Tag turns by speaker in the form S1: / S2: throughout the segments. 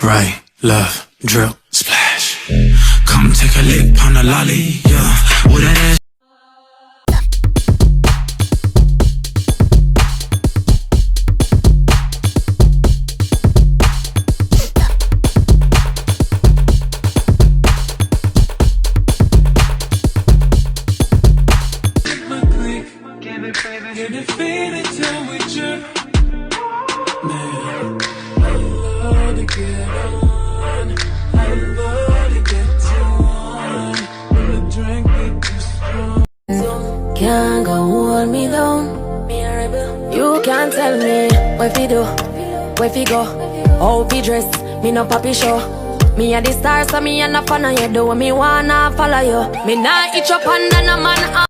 S1: Right, left, drip, splash. Come take a lick on the lolly, yeah. With that ass.
S2: Can't go hold me down. You can't tell me what fi do, where fi go, how fi dress. Me no papi show. Me a the star, so me a no fan of you. Do me wanna follow you. Me nah itch up under no man.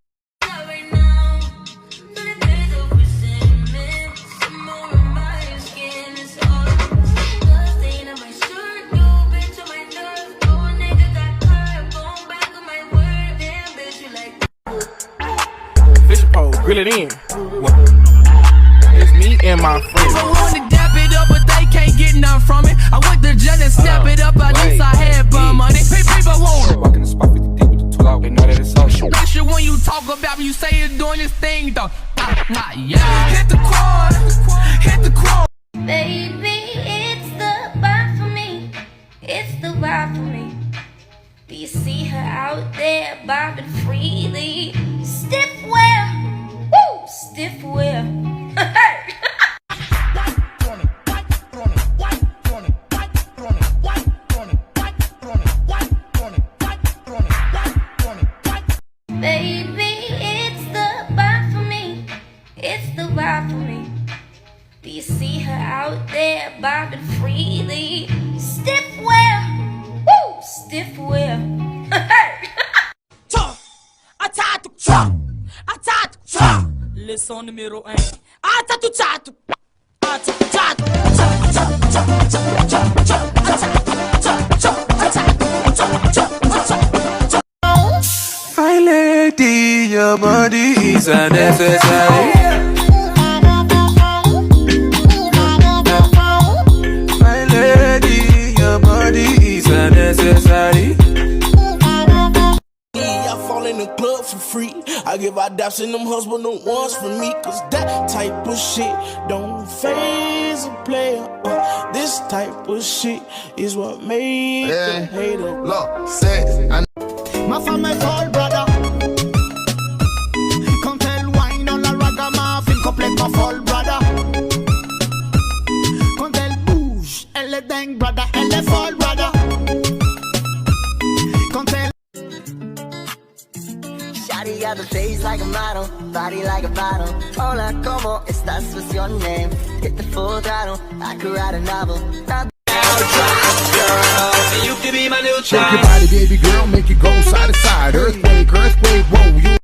S3: Grill it in. It's me and my friends.
S4: I wanna dap it up, but they can't get none from it. I went to jail and snap it up, at least I had bum money. People want it.
S3: Walking the spot 50 deep with the tool out, they know that it's all shit.
S4: Make sure when you talk about me, you say you're doing this thing, though. Yeah. Hit the quad, hit the quad.
S2: Baby, it's the vibe for me. It's the vibe for me. Do you see her out there bobbing freely? Stiff wear. Woo! Stiff wear. Baby, it's the vibe for me. It's the vibe for me. Do you see her out there bobbing freely? Stiff wear. Woo! Stiff wear.
S4: Leçon numéro 1. Atatu tatu.
S1: My lady, your body is unnecessary. My lady, your body is unnecessary.
S5: I fall in the club for free. I give out daps and them husband the ones for me. Cause that type of shit don't faze a player. This type of shit is what made the hater.
S6: Look, sex,
S7: Ma femme est folle, brother. Quand elle whine, on la ragamuffin complètement folle, brother. Quand elle bouge, elle est dingue, brother. Elle est folle, brother. Quand elle
S8: Shawty got the face like a model, body like a bottle. Hola, como estás? What's your name? Hit the full throttle, I could write a novel.
S1: You can be my new
S7: shake your body, baby girl, make it go side to side. Earthquake, earthquake, whoa, you.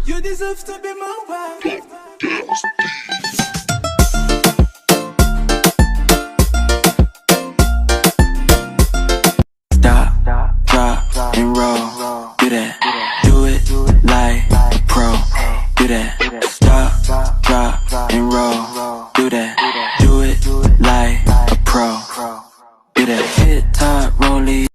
S5: You deserve to be my wife.
S1: Stop, drop, and roll. Do that. Do it like a pro. Do that. Stop, drop, and roll. Do that. Do it like a pro. Do that. Hit top, rollie.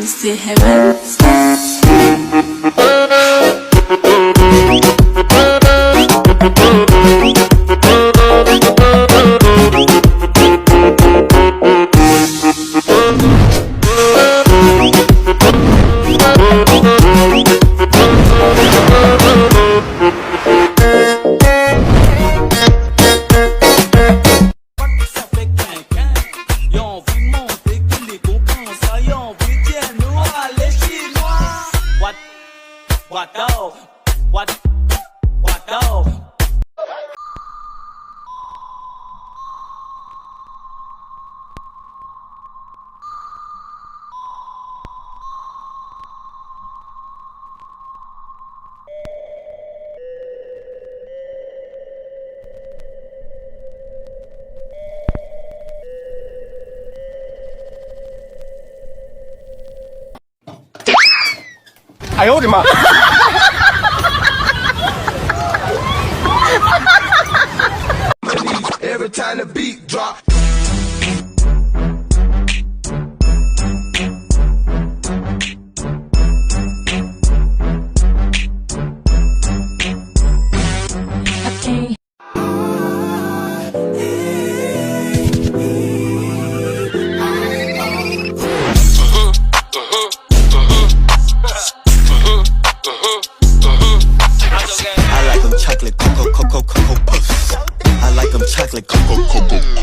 S2: C'est heaven.
S6: Guató, guató.
S3: I owed him up.
S9: Every time the beat drop.
S1: I like them chocolate cocoa puffs. I like them chocolate cocoa.